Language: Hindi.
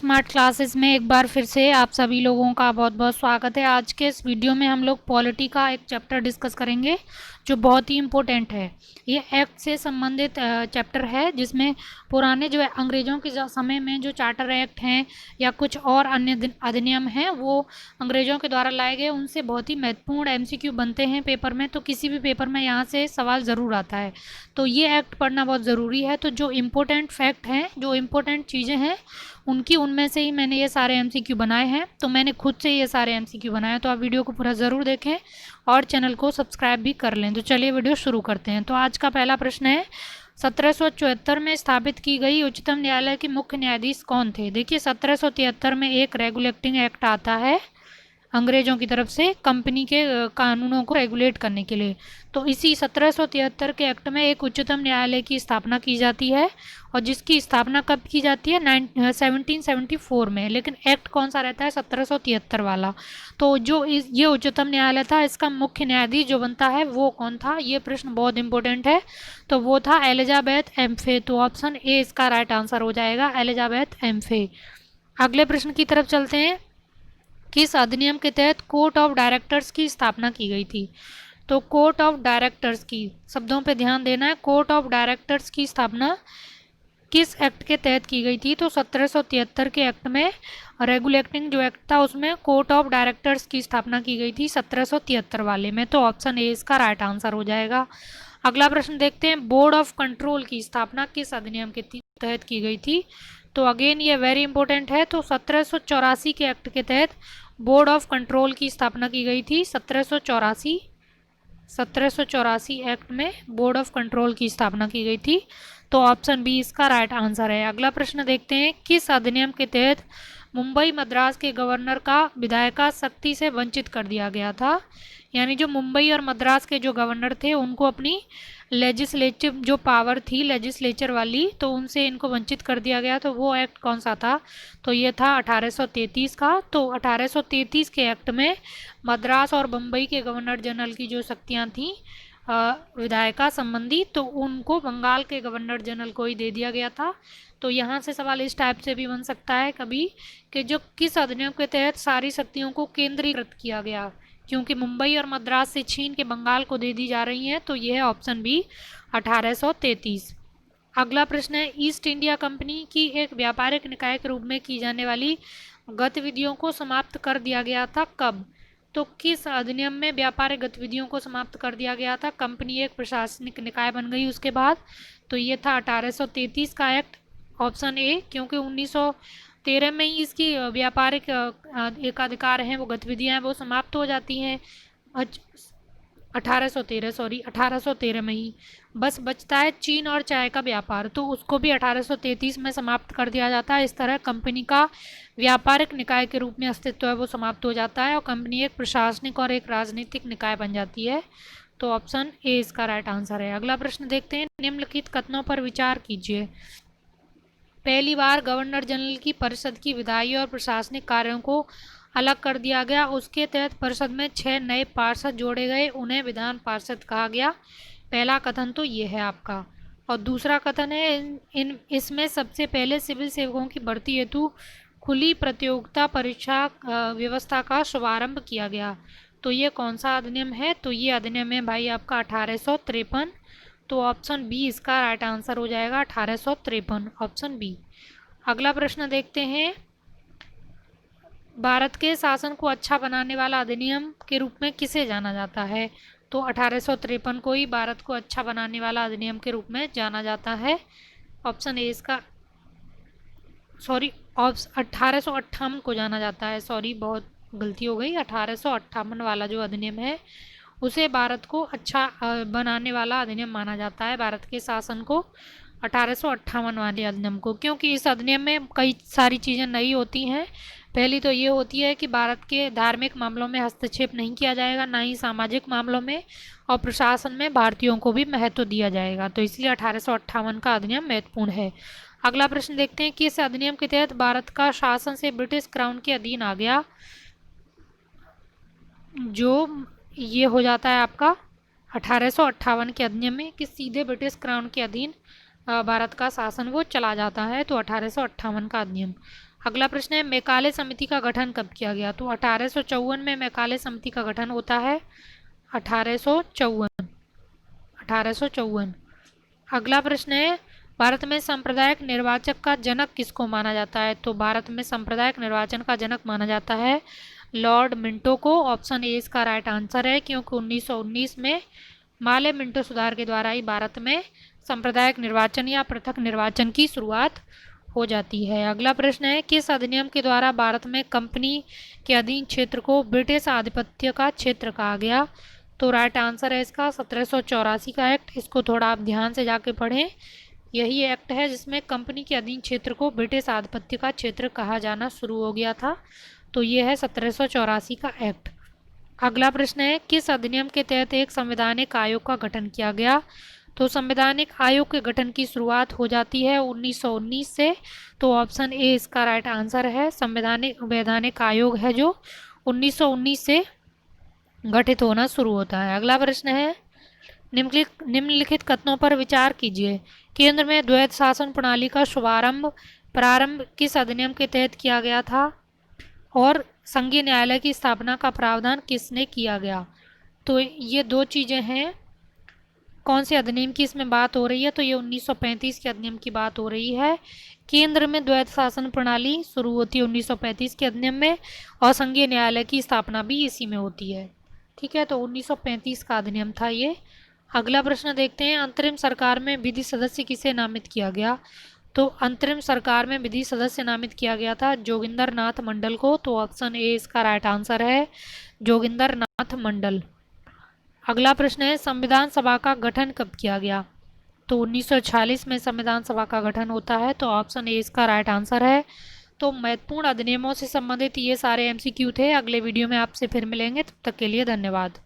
स्मार्ट क्लासेस में एक बार फिर से आप सभी लोगों का बहुत बहुत स्वागत है। आज के इस वीडियो में हम लोग पॉलिटी का एक चैप्टर डिस्कस करेंगे जो बहुत ही इम्पोर्टेंट है। ये एक्ट से संबंधित चैप्टर है जिसमें पुराने जो है अंग्रेज़ों के समय में जो चार्टर एक्ट हैं या कुछ और अन्य अधिनियम हैं वो अंग्रेज़ों के द्वारा लाए गए, उनसे बहुत ही महत्वपूर्ण एमसीक्यू बनते हैं पेपर में। तो किसी भी पेपर में यहाँ से सवाल ज़रूर आता है, तो ये एक्ट पढ़ना बहुत ज़रूरी है। तो जो इम्पोर्टेंट फैक्ट हैं, जो इम्पोर्टेंट चीज़ें हैं उनमें से ही मैंने ये सारे एमसीक्यू बनाए हैं। तो मैंने खुद से ये सारे एमसीक्यू बनाए हैं, तो आप वीडियो को पूरा ज़रूर देखें और चैनल को सब्सक्राइब भी कर लें। तो चलिए वीडियो शुरू करते हैं। तो आज का पहला प्रश्न है, 1774 में स्थापित की गई उच्चतम न्यायालय के मुख्य न्यायाधीश कौन थे? देखिए 1773 में एक रेगुलेटिंग एक्ट आता है अंग्रेज़ों की तरफ से कंपनी के कानूनों को रेगुलेट करने के लिए। तो इसी 1773 के एक्ट में एक उच्चतम न्यायालय की स्थापना की जाती है, और जिसकी स्थापना कब की जाती है? 1774 में। लेकिन एक्ट कौन सा रहता है? 1773 वाला। तो जो ये उच्चतम न्यायालय था, इसका मुख्य न्यायाधीश जो बनता है वो कौन था? ये प्रश्न बहुत इंपॉर्टेंट है। तो वो था एलिजाबेथ एम्फे। तो ऑप्शन ए इसका राइट आंसर हो जाएगा, एलिजाबेथ एम्फे। अगले प्रश्न की तरफ चलते हैं। किस अधिनियम के तहत कोर्ट ऑफ डायरेक्टर्स की स्थापना की गई थी? तो कोर्ट ऑफ डायरेक्टर्स की, शब्दों पे ध्यान देना है। कोर्ट ऑफ डायरेक्टर्स की स्थापना किस एक्ट के तहत की गई थी? तो 1773 के एक्ट में रेगुलेटिंग जो एक्ट था उसमें कोर्ट ऑफ डायरेक्टर्स की स्थापना की गई थी, 1773 वाले में। तो ऑप्शन ए इसका राइट आंसर हो जाएगा। अगला प्रश्न देखते हैं, बोर्ड ऑफ कंट्रोल की स्थापना किस अधिनियम के तहत की गई थी? तो अगेन ये वेरी इंपॉर्टेंट है। तो 1784 के एक्ट के तहत बोर्ड ऑफ कंट्रोल की स्थापना की गई थी। 1784 एक्ट में बोर्ड ऑफ कंट्रोल की स्थापना की गई थी। तो ऑप्शन बी इसका राइट आंसर है। अगला प्रश्न देखते हैं, किस अधिनियम के तहत मुंबई मद्रास के गवर्नर का विधायिका शक्ति से वंचित कर दिया गया था? यानी जो मुंबई और मद्रास के जो गवर्नर थे उनको अपनी लेजिस्लेटिव जो पावर थी लेजिस्लेचर वाली, तो उनसे इनको वंचित कर दिया गया। तो वो एक्ट कौन सा था? तो ये था 1833 का। तो 1833 के एक्ट में मद्रास और बम्बई के गवर्नर जनरल की जो शक्तियाँ थीं विधायिका संबंधी, तो उनको बंगाल के गवर्नर जनरल को ही दे दिया गया था। तो यहाँ से सवाल इस टाइप से भी बन सकता है कभी कि जो किस अधिनियम के तहत सारी शक्तियों को केंद्रीकृत किया गया, क्योंकि मुंबई और मद्रास से छीन के बंगाल को दे दी जा रही हैं। तो यह है ऑप्शन बी, 1833। अगला प्रश्न है, ईस्ट इंडिया कंपनी की एक व्यापारिक निकाय के रूप में की जाने वाली गतिविधियों को समाप्त कर दिया गया था कब? तो किस अधिनियम में व्यापारिक गतिविधियों को समाप्त कर दिया गया था? कंपनी एक प्रशासनिक निकाय बन गई उसके बाद। तो ये था 1833 का एक्ट, ऑप्शन ए, क्योंकि 1913 में ही इसकी व्यापारिक एकाधिकार हैं, वो गतिविधियां हैं वो समाप्त हो जाती हैं। 1813 में ही बस बचता है चीन और चाय का व्यापार, तो उसको भी 1833 में समाप्त कर दिया जाता है। इस तरह कंपनी का व्यापारिक निकाय के रूप में अस्तित्व है वो समाप्त हो जाता है, और कंपनी एक प्रशासनिक और एक राजनीतिक निकाय बन जाती है। तो ऑप्शन ए इसका राइट आंसर है। अगला प्रश्न देखते हैं, निम्नलिखित कथनों पर विचार कीजिए। पहली बार गवर्नर जनरल की परिषद की विधायी और प्रशासनिक कार्यों को अलग कर दिया गया। उसके तहत परिषद में 6 नए पार्षद जोड़े गए, उन्हें विधान पार्षद कहा गया। पहला कथन तो ये है आपका। और दूसरा कथन है, इसमें सबसे पहले सिविल सेवकों की भर्ती हेतु खुली प्रतियोगिता परीक्षा व्यवस्था का शुभारंभ किया गया। तो ये कौन सा अधिनियम है? तो ये अधिनियम है भाई आपका 1853। तो ऑप्शन बी इसका राइट आंसर हो जाएगा, 1853, ऑप्शन बी। अगला प्रश्न देखते हैं, भारत के शासन को अच्छा बनाने वाला अधिनियम के रूप में किसे जाना जाता है? तो 1853 को ही भारत को अच्छा बनाने वाला अधिनियम के रूप में जाना जाता है। ऑप्शन ए इसका, सॉरी, 1858 को जाना जाता है, सॉरी बहुत गलती हो गई। 1858 वाला जो अधिनियम है उसे भारत को अच्छा बनाने वाला अधिनियम माना जाता है, भारत के शासन को 1858 वाले अधिनियम को, क्योंकि इस अधिनियम में कई सारी चीज़ें नई होती हैं। पहली तो ये होती है कि भारत के धार्मिक मामलों में हस्तक्षेप नहीं किया जाएगा, ना ही सामाजिक मामलों में, और प्रशासन में भारतीयों को भी महत्व दिया जाएगा। तो इसलिए 1858 का अधिनियम महत्वपूर्ण है। अगला प्रश्न देखते हैं कि इस अधिनियम के तहत भारत का शासन से ब्रिटिश क्राउन के अधीन आ गया। जो ये हो जाता है आपका 1858 के अधिनियम में कि सीधे ब्रिटिश क्राउन के अधीन भारत का शासन वो चला जाता है। तो 1858 का अधिनियम। अगला प्रश्न है मैकाले समिति का गठन कब किया गया? तो 1854 में मैकाले समिति का गठन होता है। 1854। 1854। अगला प्रश्न है भारत में सांप्रदायिक निर्वाचक का जनक किसको माना जाता है? तो भारत में सांप्रदायिक निर्वाचन का जनक माना जाता है लॉर्ड मिंटो को। ऑप्शन ए इसका राइट आंसर है, क्योंकि 1919 में माले मिंटो सुधार के द्वारा ही भारत में सांप्रदायिक निर्वाचन या पृथक निर्वाचन की शुरुआत हो जाती है। अगला प्रश्न है किस अधिनियम के द्वारा भारत में कंपनी के अधीन क्षेत्र को ब्रिटिश आधिपत्य का क्षेत्र कहा गया? तो राइट आंसर है इसका 1784 का एक्ट। इसको थोड़ा आप ध्यान से जाके पढ़ें। यही एक्ट है जिसमें कंपनी के अधीन क्षेत्र को ब्रिटिश आधिपत्य का क्षेत्र कहा जाना शुरू हो गया था। तो ये है 1784 का एक्ट। अगला प्रश्न है किस अधिनियम के तहत एक संवैधानिक आयोग का गठन किया गया? तो संवैधानिक आयोग के गठन की शुरुआत हो जाती है 1919 से। तो ऑप्शन ए इसका राइट आंसर है। संवैधानिक आयोग है जो 1919 से गठित होना शुरू होता है। अगला प्रश्न है निम्नलिखित कथनों पर विचार कीजिए। केंद्र में द्वैध शासन प्रणाली का प्रारंभ किस अधिनियम के तहत किया गया था और संघीय न्यायालय की स्थापना का प्रावधान किसने किया गया? तो ये दो चीज़ें हैं। कौन से अधिनियम की इसमें बात हो रही है? तो ये 1935 के अधिनियम की बात हो रही है। केंद्र में द्वैध शासन प्रणाली शुरू होती है 1935 के अधिनियम में और संघीय न्यायालय की स्थापना भी इसी में होती है। ठीक है, तो 1935 का अधिनियम था ये। अगला प्रश्न देखते हैं अंतरिम सरकार में विधि सदस्य किसे नामित किया गया? तो अंतरिम सरकार में विधि सदस्य नामित किया गया था जोगिंदर नाथ मंडल को। तो ऑप्शन ए इसका राइट आंसर है, जोगिंदर नाथ मंडल। अगला प्रश्न है संविधान सभा का गठन कब किया गया? तो 1946 में संविधान सभा का गठन होता है। तो ऑप्शन ए इसका राइट आंसर है। तो महत्वपूर्ण अधिनियमों से संबंधित ये सारे एमसीक्यू थे। अगले वीडियो में आपसे फिर मिलेंगे, तब तक के लिए धन्यवाद।